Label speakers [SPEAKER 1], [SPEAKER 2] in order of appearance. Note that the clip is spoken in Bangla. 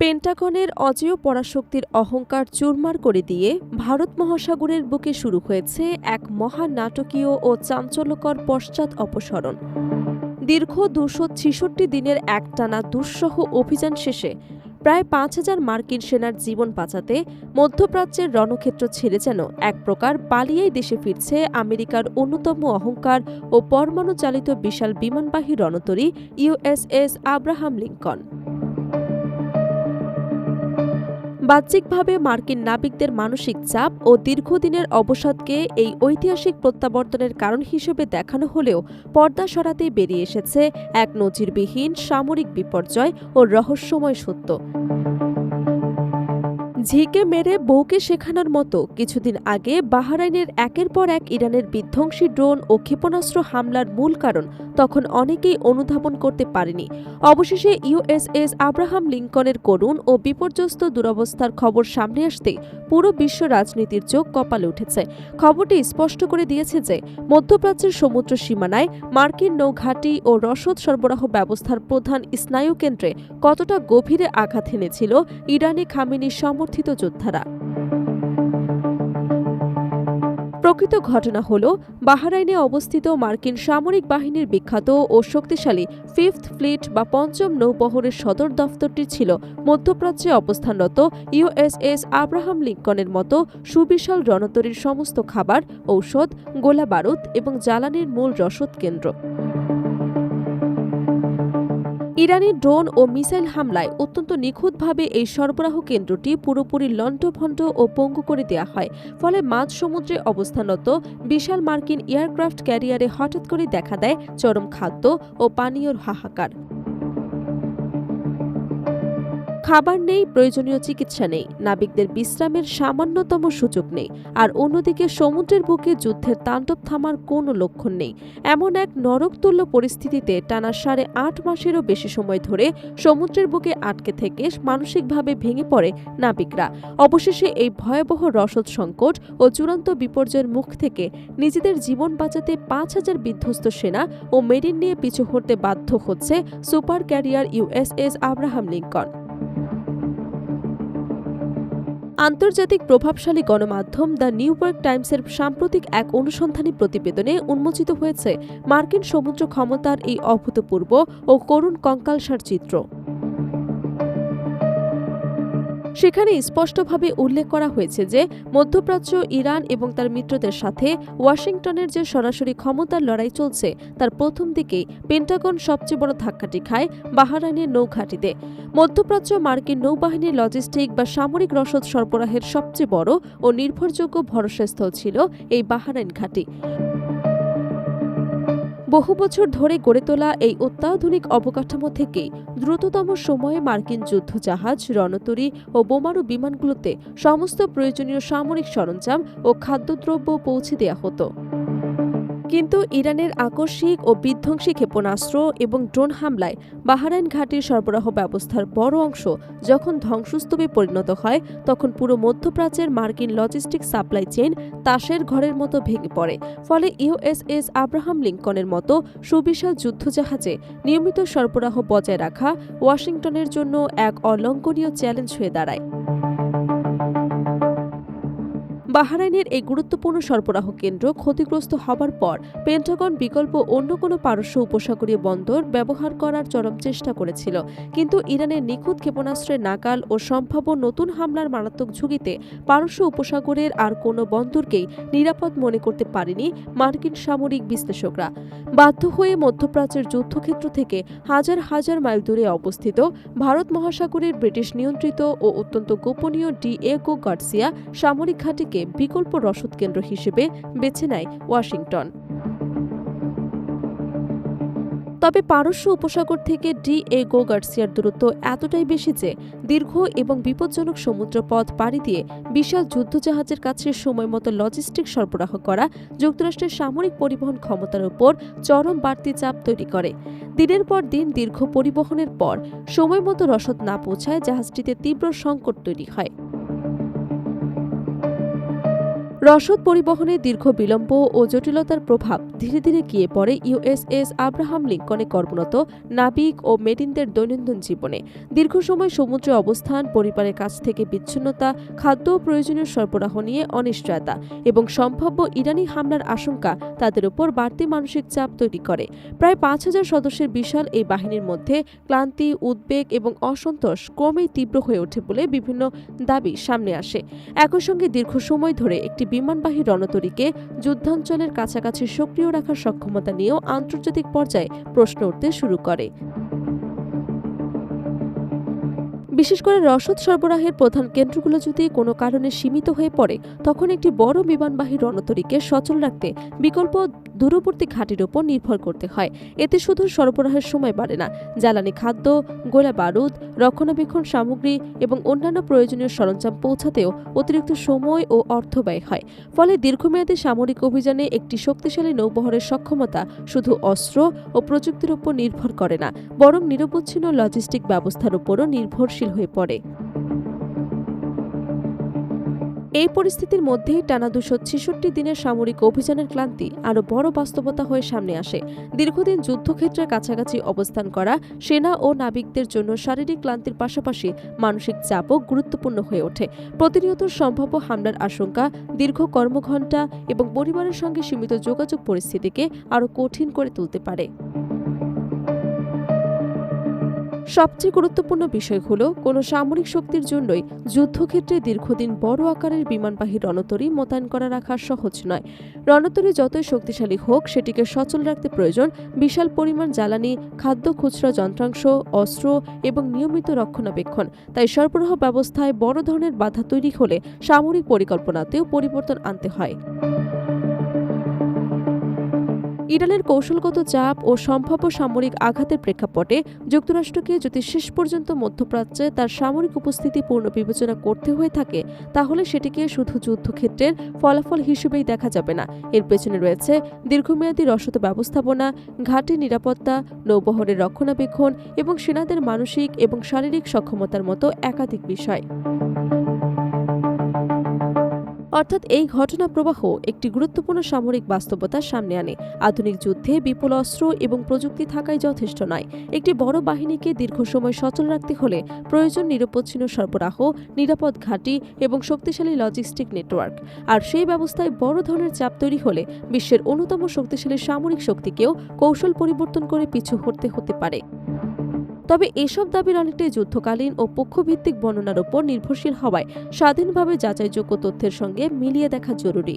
[SPEAKER 1] পেন্টাগনের অজেয় পরাশক্তির অহংকার চুরমার করে দিয়ে ভারত মহাসাগরের বুকে শুরু হয়েছে এক মহানাটকীয় ও চাঞ্চল্যকর পশ্চাৎ অপসরণ। দীর্ঘ ২৬৬ দিনের একটানা দুঃসহ অভিযান শেষে প্রায় ৫,০০০ মার্কিন সেনার জীবন বাঁচাতে মধ্যপ্রাচ্যের রণক্ষেত্র ছেড়ে যেন এক প্রকার পালিয়েই দেশে ফিরছে আমেরিকার অন্যতম অহংকার ও পরমাণু চালিত বিশাল বিমানবাহী রণতরী ইউএসএস আব্রাহাম লিঙ্কন। বাহ্যিকভাবে মার্কিন নাবিকদের মানসিক চাপ ও দীর্ঘদিনের অবসাদকে এই ঐতিহাসিক প্রত্যাবর্তনের কারণ হিসেবে দেখানো হলেও পর্দা সরাতেই বেরিয়ে এসেছে এক নজিরবিহীন সামরিক বিপর্যয় ও রহস্যময় সত্য। ঝিকে মেরে বউকে শেখানোর মতো কিছুদিন আগে বাহরাইনের একের পর এক ইরানের বিধ্বংসী ড্রোন ও ক্ষেপণাস্ত্র হামলার মূল কারণ তখন অনেকেই অনুধাবন করতে পারেনি। অবশেষে ইউএসএস আব্রাহাম লিঙ্কনের করুণ ও বিপর্যস্ত দুরবস্থার খবর সামনে আসতেই পুরো বিশ্ব রাজনীতির চোখ কপালে উঠেছে। খবরটি স্পষ্ট করে দিয়েছে যে মধ্যপ্রাচ্যের সমুদ্র সীমানায় মার্কিন নৌঘাঁটি ও রসদ সরবরাহ ব্যবস্থার প্রধান স্নায়ুকেন্দ্রে কতটা গভীরে আঘাত হেনেছিল ইরানি খামেনি সমর্থিত যোদ্ধারা। প্রকৃত ঘটনা হল বাহরাইনে অবস্থিত মার্কিন সামরিক বাহিনীর বিখ্যাত ও শক্তিশালী ফিফথ ফ্লিট বা পঞ্চম নৌবহরের সদর দফতরটি ছিল মধ্যপ্রাচ্যে অবস্থানরত ইউএসএস আব্রাহাম লিঙ্কনের মতো সুবিশাল রণতরীর সমস্ত খাবার, ঔষধ, গোলাবারুদ এবং জ্বালানির মূল রসদ কেন্দ্র। ইরানি ড্রোন ও মিসাইল হামলায় অত্যন্ত নিখুঁতভাবে এই সরবরাহ কেন্দ্রটি পুরোপুরি লণ্ডভণ্ড ও পঙ্গু করে দেওয়া হয়। ফলে মাঝ সমুদ্রে অবস্থানরত বিশাল মার্কিন এয়ারক্রাফট ক্যারিয়ারে হঠাৎ করে দেখা দেয় চরম খাদ্য ও পানীয়র হাহাকার। খাবার নেই, প্রয়োজনীয় চিকিৎসা নেই, নাবিকদের বিশ্রামের সামান্যতম সুযোগ নেই, আর অন্যদিকে সমুদ্রের বুকে যুদ্ধের তাণ্ডব থামার কোনো লক্ষণ নেই। এমন এক নরকতুল্য পরিস্থিতিতে টানা ৮.৫ মাসেরও বেশি সময় ধরে সমুদ্রের বুকে আটকে থেকে মানসিকভাবে ভেঙে পড়ে নাবিকরা। অবশেষে এই ভয়াবহ রসদ সংকট ও চূড়ান্ত বিপর্যয়ের মুখ থেকে নিজেদের জীবন বাঁচাতে ৫,০০০ বিধ্বস্ত সেনা ও মেরিন নিয়ে পিছু হটতে বাধ্য হচ্ছে super carrier USS Abraham Lincoln. আন্তর্জাতিক প্রভাবশালী গণমাধ্যম দ্য নিউ ইয়র্ক টাইমসের সাম্প্রতিক এক অনুসন্ধানী প্রতিবেদনে উন্মোচিত হয়েছে মার্কিন সমুদ্র ক্ষমতার এই অভূতপূর্ব ও করুণ কঙ্কালসার চিত্র। সেখানে স্পষ্টভাবে উল্লেখ করা হয়েছে যে মধ্যপ্রাচ্য, ইরান এবং তার মিত্রদের সাথে ওয়াশিংটনের যে সরাসরি ক্ষমতার লড়াই চলছে তার প্রথম দিকেই পেন্টাগন সবচেয়ে বড় ধাক্কাটি খায় বাহরাইনের নৌঘাঁটিতে। মধ্যপ্রাচ্য মার্কিন নৌবাহিনীর লজিস্টিক বা সামরিক রসদ সরবরাহের সবচেয়ে বড় ও নির্ভরযোগ্য ভরসাস্থল ছিল এই বাহরাইন ঘাঁটি। বহু বছর ধরে গড়ে তোলা এই অত্যাধুনিক অবকাঠামো থেকেই দ্রুততম সময়ে মার্কিন যুদ্ধজাহাজ, রণতরী ও বোমারু বিমানগুলোতে সমস্ত প্রয়োজনীয় সামরিক সরঞ্জাম ও খাদ্যদ্রব্য পৌঁছে দেওয়া হতো। কিন্তু ইরানের আকস্মিক ও বিধ্বংসী ক্ষেপণাস্ত্র এবং ড্রোন হামলায় বাহরাইন ঘাঁটির সরবরাহ ব্যবস্থার বড় অংশ যখন ধ্বংসস্তূপে পরিণত হয়, তখন পুরো মধ্যপ্রাচ্যের মার্কিন লজিস্টিক সাপ্লাই চেইন তাসের ঘরের মতো ভেঙে পড়ে। ফলে ইউএসএস আব্রাহাম লিঙ্কনের মতো সুবিশাল যুদ্ধজাহাজে নিয়মিত সরবরাহ বজায় রাখা ওয়াশিংটনের জন্য এক অলঙ্ঘনীয় চ্যালেঞ্জ হয়ে দাঁড়ায়। বাহরাইনের এই গুরুত্বপূর্ণ সরবরাহ কেন্দ্র ক্ষতিগ্রস্ত হবার পর পেন্টাগন বিকল্প অন্য কোনো পারস্য উপসাগরীয় বন্দর ব্যবহার করার চরম চেষ্টা করেছিল। কিন্তু ইরানের নিখুঁত ক্ষেপণাস্ত্রের নাগাল ও সম্ভাব্য নতুন হামলার মারাত্মক ঝুঁকিতে পারস্য উপসাগরের আর কোনো বন্দরকেই নিরাপদ মনে করতে পারেনি মার্কিন সামরিক বিশ্লেষকরা। বাধ্য হয়ে মধ্যপ্রাচ্যের যুদ্ধক্ষেত্র থেকে হাজার হাজার মাইল দূরে অবস্থিত ভারত মহাসাগরের ব্রিটিশ নিয়ন্ত্রিত ও অত্যন্ত গোপনীয় ডিয়েগো গার্সিয়া সামরিক ঘাঁটিকে বিকল্প রসদ কেন্দ্র হিসেবে বেছে নেয় ওয়াশিংটন। তবে পারস্য উপসাগর থেকে ডিয়েগো গার্সিয়ার দূরত্ব এতটাই বেশি যে দীর্ঘ এবং বিপজ্জনক সমুদ্রপথ পাড়ি দিয়ে বিশাল যুদ্ধজাহাজের কাছে সময়মতো লজিস্টিক সরবরাহ করা যুক্তরাষ্ট্রের সামরিক পরিবহন ক্ষমতার উপর চরম বাড়তি চাপ তৈরি করে। দিনের পর দিন দীর্ঘ পরিবহনের পর সময়মতো রসদ না পৌঁছায় জাহাজটিতে তীব্র সংকট তৈরি হয়। রসদ পরিবহনে দীর্ঘ বিলম্ব ও জটিলতার প্রভাব ধীরে ধীরে গিয়ে পড়ে ইউএসএস আব্রাহাম লিঙ্কনে কর্মরত নাবিক ও মেরিনদের দৈনন্দিন জীবনে। দীর্ঘ সময় সমুদ্রে অবস্থান, পরিবারের কাছ থেকে বিচ্ছিন্নতা, খাদ্য ও প্রয়োজনীয় সরবরাহ নিয়ে অনিশ্চয়তা এবং সম্ভাব্য ইরানি হামলার আশঙ্কা তাদের উপর বাড়তি মানসিক চাপ তৈরি করে। প্রায় ৫,০০০ সদস্যের বিশাল এই বাহিনীর মধ্যে ক্লান্তি, উদ্বেগ এবং অসন্তোষ ক্রমেই তীব্র হয়ে ওঠে বলে বিভিন্ন দাবি সামনে আসে। একই সঙ্গে দীর্ঘ সময় ধরে একটি বিমানবাহী রণতরীকে যুদ্ধাঞ্চলের কাছাকাছি সক্রিয় রাখার সক্ষমতা নিয়েও আন্তর্জাতিক পর্যায়ে প্রশ্ন উঠতে শুরু করে। বিশেষ করে রসদ সরবরাহের প্রধান কেন্দ্রগুলো যদি কোনো কারণে সীমিত হয়ে পড়ে, তখন একটি বড় বিমানবাহী রণতরীকে সচল রাখতে বিকল্প দূরবর্তী ঘাঁটির উপর নির্ভর করতে হয়। এতে শুধু সরবরাহের সময় বাড়ে না, জ্বালানি, খাদ্য, গোলা বারুদ, রক্ষণাবেক্ষণ সামগ্রী এবং অন্যান্য প্রয়োজনীয় সরঞ্জাম পৌঁছাতেও অতিরিক্ত সময় ও অর্থ ব্যয় হয়। ফলে দীর্ঘমেয়াদী সামরিক অভিযানে একটি শক্তিশালী নৌবহরের সক্ষমতা শুধু অস্ত্র ও প্রযুক্তির উপর নির্ভর করে না, বরং নিরবচ্ছিন্ন লজিস্টিক ব্যবস্থার উপরও নির্ভরশীল হয়ে পড়ে। এই পরিস্থিতির মধ্যেই টানা ২৬৬ দিনের সামরিক অভিযানের ক্লান্তি আরও বড় বাস্তবতা হয়ে সামনে আসে। দীর্ঘদিন যুদ্ধক্ষেত্রের কাছাকাছি অবস্থান করা সেনা ও নাবিকদের জন্য শারীরিক ক্লান্তির পাশাপাশি মানসিক চাপও গুরুত্বপূর্ণ হয়ে ওঠে। প্রতিনিয়ত সম্ভাব্য হামলার আশঙ্কা, দীর্ঘ কর্মঘণ্টা এবং পরিবারের সঙ্গে সীমিত যোগাযোগ পরিস্থিতিকে আরও কঠিন করে তুলতে পারে। সবচেয়ে গুরুত্বপূর্ণ বিষয় হলো, কোনো সামরিক শক্তির জন্যই যুদ্ধক্ষেত্রে দীর্ঘদিন বড় আকারের বিমানবাহী রণতরী মোতায়েন করা রাখা সহজ নয়। রণতরী যতই শক্তিশালী হোক, সেটিকে সচল রাখতে প্রয়োজন বিশাল পরিমাণ জ্বালানি, খাদ্য, খুচরা যন্ত্রাংশ, অস্ত্র এবং নিয়মিত রক্ষণাবেক্ষণ। তাই সরবরাহ ব্যবস্থায় বড় ধরনের বাধা তৈরি হলে সামরিক পরিকল্পনাতেও পরিবর্তন আনতে হয়। ইরানের কৌশলগত চাপ ও সম্ভাব্য সামরিক আঘাতের প্রেক্ষাপটে যুক্তরাষ্ট্রকে যদি শেষ পর্যন্ত মধ্যপ্রাচ্যে তার সামরিক উপস্থিতি পুনর্বিবেচনা করতে হয়ে থাকে, তাহলে সেটিকে শুধু যুদ্ধক্ষেত্রের ফলাফল হিসেবেই দেখা যাবে না। এর পেছনে রয়েছে দীর্ঘমেয়াদী রসদ ব্যবস্থাপনা, ঘাঁটি নিরাপত্তা, নৌবহরের রক্ষণাবেক্ষণ এবং সেনাদের মানসিক এবং শারীরিক সক্ষমতার মতো একাধিক বিষয়। অর্থাৎ এই ঘটনা প্রবাহ একটি গুরুত্বপূর্ণ সামরিক বাস্তবতার সামনে আনে। আধুনিক যুদ্ধে বিপুল অস্ত্র এবং প্রযুক্তি থাকাই যথেষ্ট নয়। একটি বড় বাহিনীকে দীর্ঘ সময় সচল রাখতে হলে প্রয়োজন নিরবচ্ছিন্ন সরবরাহ, নিরাপদ ঘাঁটি এবং শক্তিশালী লজিস্টিক নেটওয়ার্ক। আর সেই ব্যবস্থায় বড় ধরনের চাপ তৈরি হলে বিশ্বের অন্যতম শক্তিশালী সামরিক শক্তিকেও কৌশল পরিবর্তন করে পিছু হতে পারে। তবে এসব দাবির অনেকটাই যুদ্ধকালীন ও পক্ষভিত্তিক বর্ণনার উপর নির্ভরশীল হওয়ায় স্বাধীনভাবে যাচাইযোগ্য তথ্যের সঙ্গে মিলিয়ে দেখা জরুরি।